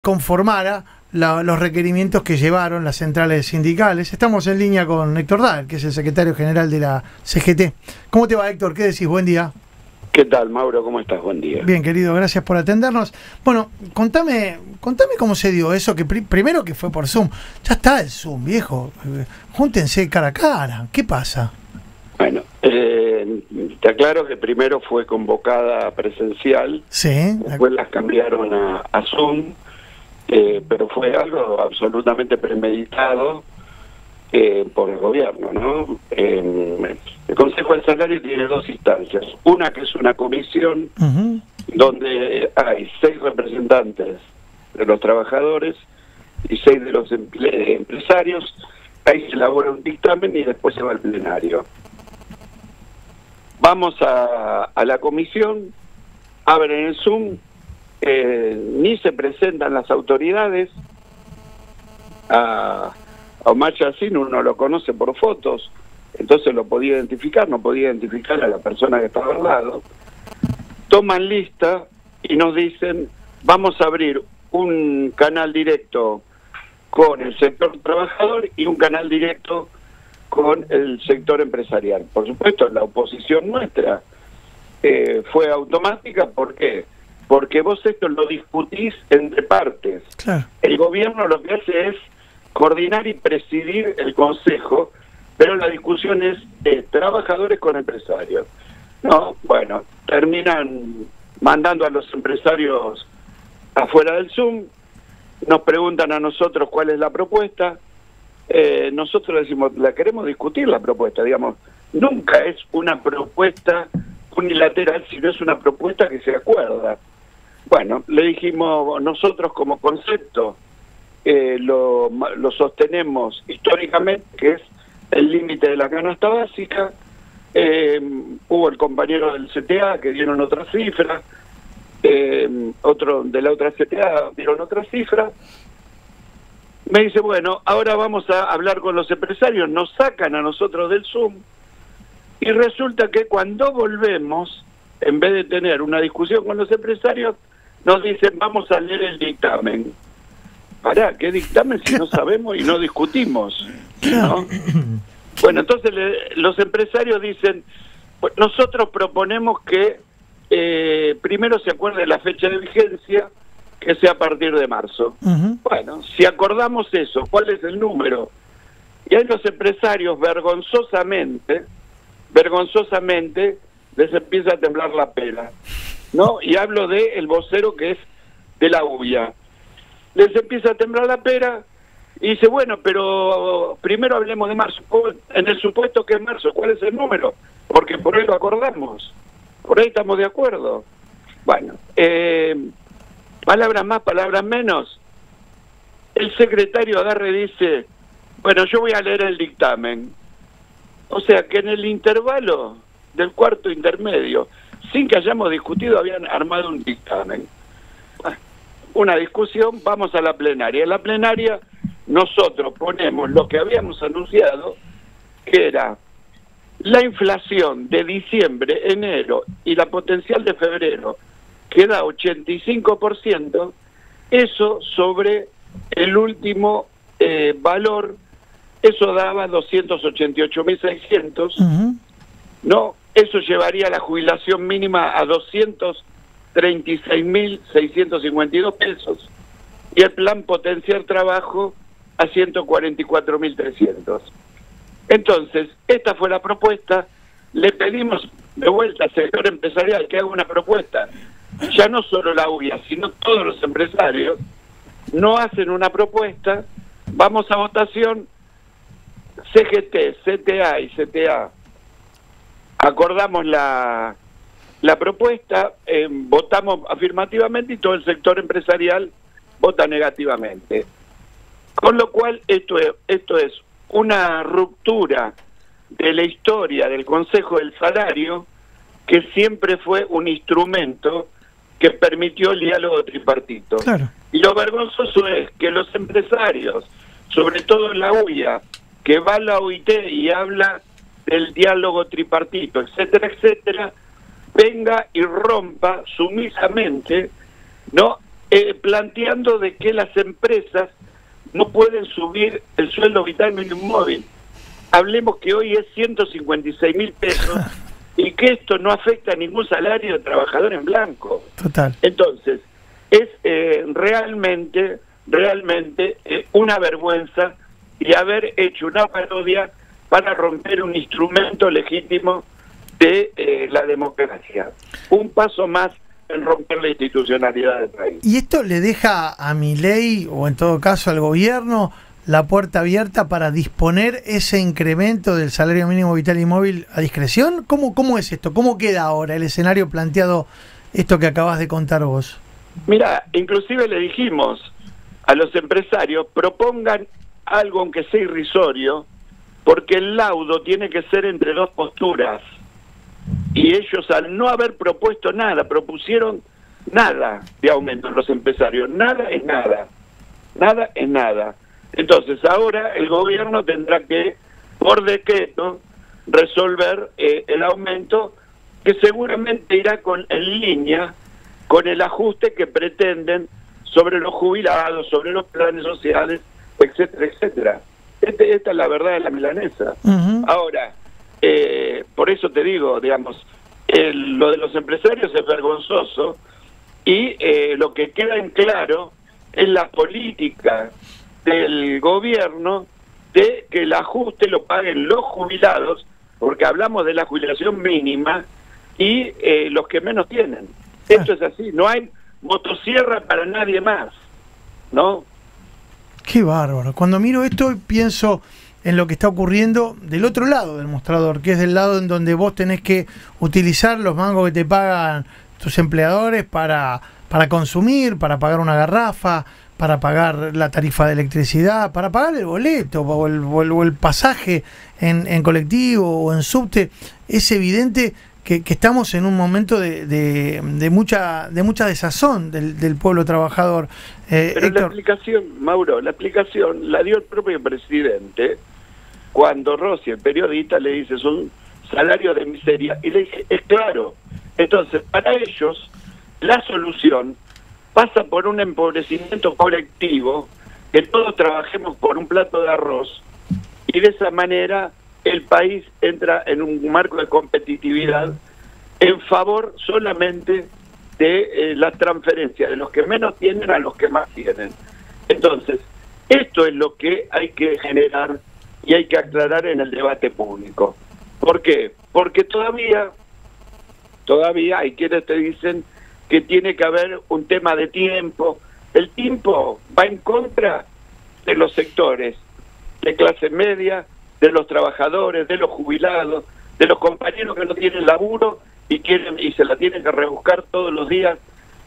conformara los requerimientos que llevaron las centrales sindicales. Estamos en línea con Héctor Daer, que es el secretario general de la CGT. ¿Cómo te va, Héctor? ¿Qué decís? Buen día. ¿Qué tal, Mauro? ¿Cómo estás? Buen día. Bien, querido, gracias por atendernos. Bueno, contame cómo se dio eso, que primero que fue por Zoom. Ya está el Zoom, viejo. Júntense cara a cara. ¿Qué pasa? Bueno, te aclaro que primero fue convocada presencial, Sí. Después las cambiaron a Zoom, pero fue algo absolutamente premeditado por el gobierno, ¿no? El Consejo del Salario tiene dos instancias. Una que es una comisión donde hay 6 representantes de los trabajadores y 6 de los empresarios. Ahí se elabora un dictamen y después se va al plenario. Vamos a la comisión, abren el Zoom, ni se presentan las autoridades. A Omar Yassin uno lo conoce por fotos, entonces lo podía identificar, no podía identificar a la persona que estaba al lado. Toman lista y nos dicen, vamos a abrir un canal directo con el sector trabajador y un canal directo con el sector empresarial. Por supuesto, la oposición nuestra fue automática. ¿Por qué? Porque vos esto lo discutís entre partes. Claro. El gobierno lo que hace es coordinar y presidir el consejo, pero la discusión es de trabajadores con empresarios. No, bueno, terminan mandando a los empresarios afuera del Zoom, nos preguntan a nosotros cuál es la propuesta. Nosotros decimos, la queremos discutir la propuesta, digamos, nunca es una propuesta unilateral, sino es una propuesta que se acuerda. Bueno, le dijimos, nosotros como concepto lo sostenemos históricamente, que es el límite de la canasta básica. Hubo el compañero del CTA que dieron otra cifra, otro de la otra CTA dieron otra cifra. Me dice, bueno, ahora vamos a hablar con los empresarios, nos sacan a nosotros del Zoom y resulta que cuando volvemos, en vez de tener una discusión con los empresarios, nos dicen, vamos a leer el dictamen. Pará, ¿qué dictamen si no sabemos y no discutimos? ¿No? Bueno, entonces los empresarios dicen, pues nosotros proponemos que primero se acuerde la fecha de vigencia, que sea a partir de marzo. Bueno, si acordamos eso, ¿cuál es el número? Y ahí los empresarios vergonzosamente les empieza a temblar la pera, ¿no? Y hablo de el vocero que es de la UIA. Les empieza a temblar la pera y dice, bueno, pero primero hablemos de marzo. En el supuesto que es marzo, ¿cuál es el número? Porque por ahí lo acordamos, por ahí estamos de acuerdo. Bueno, palabras más, palabras menos. El secretario agarre y dice, bueno, yo voy a leer el dictamen. O sea que en el intervalo del cuarto intermedio, sin que hayamos discutido, habían armado un dictamen. Una discusión, vamos a la plenaria. En la plenaria nosotros ponemos lo que habíamos anunciado, que era la inflación de diciembre, enero y la potencial de febrero, que da 85%, eso sobre el último valor, eso daba 288.600, ¿no? Eso llevaría la jubilación mínima a 236.652 pesos y el plan potenciar trabajo a 144.300. Entonces, esta fue la propuesta. Le pedimos de vuelta al sector empresarial que haga una propuesta. Ya no solo la UIA, sino todos los empresarios no hacen una propuesta. Vamos a votación. CGT, CTA y CTA acordamos la propuesta, votamos afirmativamente y todo el sector empresarial vota negativamente. Con lo cual esto es una ruptura de la historia del Consejo del Salario, que siempre fue un instrumento que permitió el diálogo tripartito. Claro. Y lo vergonzoso es que los empresarios, sobre todo en la UIA, que va a la OIT y habla del diálogo tripartito, etcétera, etcétera, venga y rompa sumisamente, ¿no?, planteando de que las empresas no pueden subir el sueldo vital mínimo móvil. Hablemos que hoy es 156.000 pesos y que esto no afecta a ningún salario de trabajador en blanco. Total. Entonces, es realmente una vergüenza y haber hecho una parodia para romper un instrumento legítimo de la democracia. Un paso más en romper la institucionalidad del país. ¿Y esto le deja a Milei, o en todo caso al gobierno, la puerta abierta para disponer ese incremento del salario mínimo vital y móvil a discreción? ¿Cómo es esto? ¿Cómo queda ahora el escenario planteado, esto que acabas de contar vos? Mira, inclusive le dijimos a los empresarios, propongan algo aunque sea irrisorio, porque el laudo tiene que ser entre dos posturas. Y ellos, al no haber propuesto nada, propusieron nada de aumento en los empresarios. Nada es nada. Nada es nada. Entonces, ahora el gobierno tendrá que, por decreto, resolver el aumento, que seguramente irá en línea con el ajuste que pretenden sobre los jubilados, sobre los planes sociales, etcétera, etcétera. Esta es la verdad de la milanesa. Ahora, por eso te digo, digamos, lo de los empresarios es vergonzoso y lo que queda en claro es la política del gobierno de que el ajuste lo paguen los jubilados, porque hablamos de la jubilación mínima, y los que menos tienen. Esto es así, no hay motosierra para nadie más, ¿no? Qué bárbaro. Cuando miro esto pienso en lo que está ocurriendo del otro lado del mostrador, que es del lado en donde vos tenés que utilizar los mangos que te pagan tus empleadores para consumir, para pagar una garrafa, para pagar la tarifa de electricidad, para pagar el boleto o el pasaje en colectivo o en subte. Es evidente que estamos en un momento de mucha desazón del pueblo trabajador. Pero Héctor, la explicación, Mauro, la explicación la dio el propio presidente cuando Rossi, el periodista, le dice es un salario de miseria, y le dije, es claro. Entonces, para ellos, la solución pasa por un empobrecimiento colectivo, que todos trabajemos por un plato de arroz, y de esa manera el país entra en un marco de competitividad en favor solamente de la transferencia de los que menos tienen a los que más tienen. Entonces, esto es lo que hay que generar y hay que aclarar en el debate público. ¿Por qué? Porque todavía hay quienes te dicen que tiene que haber un tema de tiempo. El tiempo va en contra de los sectores de clase media, de los trabajadores, de los jubilados, de los compañeros que no tienen laburo y se la tienen que rebuscar todos los días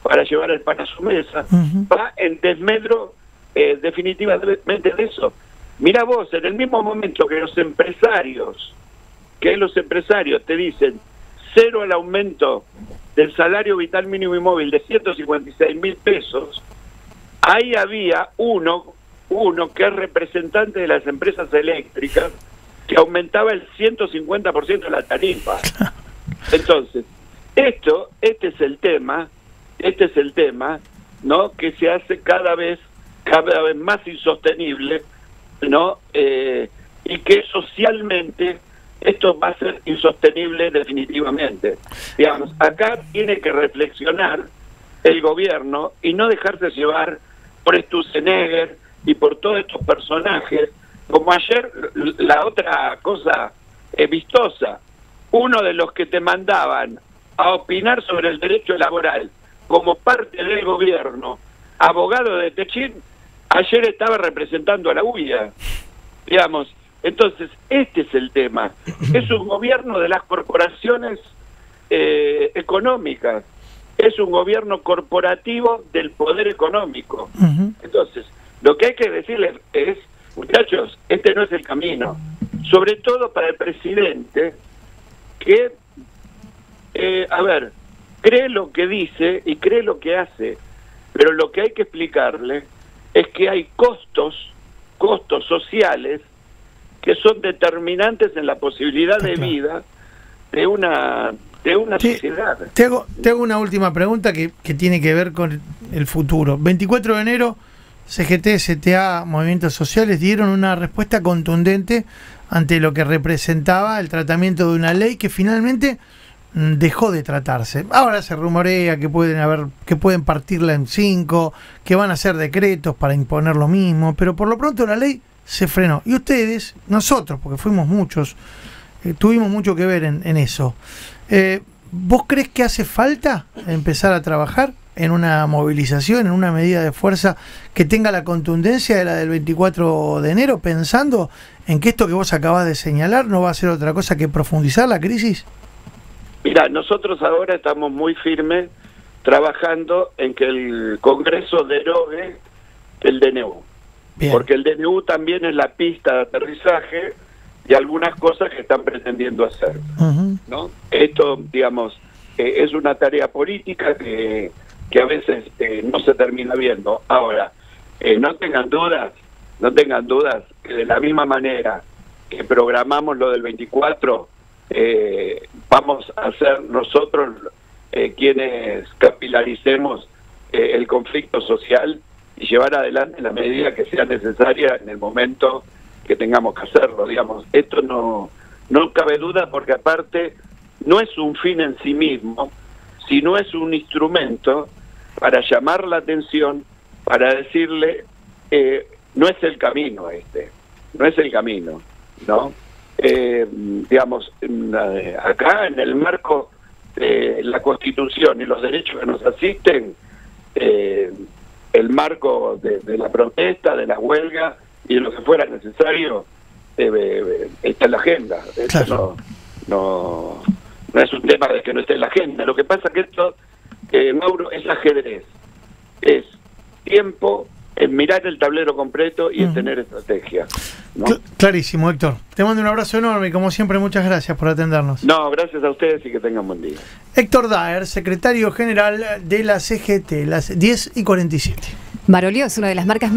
para llevar el pan a su mesa. Va en desmedro definitivamente de eso. Mira vos, en el mismo momento que los empresarios te dicen cero al aumento del salario vital mínimo y móvil de 156.000 pesos, ahí había uno que es representante de las empresas eléctricas, que aumentaba el 150% de la tarifa. Entonces, este es el tema, ¿no? Que se hace cada vez más insostenible, ¿no? Y que socialmente esto va a ser insostenible definitivamente. Digamos, acá tiene que reflexionar el gobierno y no dejarse llevar por Sturzenegger y por todos estos personajes, como ayer la otra cosa vistosa, uno de los que te mandaban a opinar sobre el derecho laboral como parte del gobierno, abogado de Techín, ayer estaba representando a la UIA, digamos. Entonces, este es el tema. Es un gobierno de las corporaciones económicas, es un gobierno corporativo del poder económico. Entonces, lo que hay que decirles es, muchachos, este no es el camino. Sobre todo para el presidente, que, cree lo que dice y cree lo que hace, pero lo que hay que explicarle es que hay costos sociales que son determinantes en la posibilidad de vida de una de una sociedad. Te hago una última pregunta que tiene que ver con el futuro. 24 de enero, CGT, CTA, movimientos sociales dieron una respuesta contundente ante lo que representaba el tratamiento de una ley que finalmente dejó de tratarse. Ahora se rumorea que pueden partirla en 5, que van a hacer decretos para imponer lo mismo, pero por lo pronto la ley se frenó. Y ustedes, nosotros, porque fuimos muchos, tuvimos mucho que ver en eso. ¿Vos crees que hace falta empezar a trabajar en una movilización, en una medida de fuerza que tenga la contundencia de la del 24 de enero, pensando en que esto que vos acabás de señalar no va a ser otra cosa que profundizar la crisis? Mira, nosotros ahora estamos muy firmes trabajando en que el Congreso derogue el DNU. Bien. Porque el DNU también es la pista de aterrizaje de algunas cosas que están pretendiendo hacer. ¿No? Esto, digamos, es una tarea política que a veces no se termina viendo. Ahora, no tengan dudas que de la misma manera que programamos lo del 24, vamos a ser nosotros quienes capilaricemos el conflicto social y llevar adelante la medida que sea necesaria en el momento que tengamos que hacerlo, digamos. Esto no cabe duda, porque aparte no es un fin en sí mismo, sino es un instrumento para llamar la atención, para decirle no es el camino no es el camino, ¿no? Digamos, acá en el marco de la Constitución y los derechos que nos asisten, el marco de la protesta, de la huelga y de lo que fuera necesario, está en la agenda. Claro. No es un tema de que no esté en la agenda. Lo que pasa es que esto, Mauro, es ajedrez. Es tiempo en mirar el tablero completo y en tener estrategia, ¿no? Clarísimo, Héctor. Te mando un abrazo enorme y como siempre muchas gracias por atendernos. No, gracias a ustedes y que tengan buen día. Héctor Daer, secretario general de la CGT, las 10:47. Marolio es una de las marcas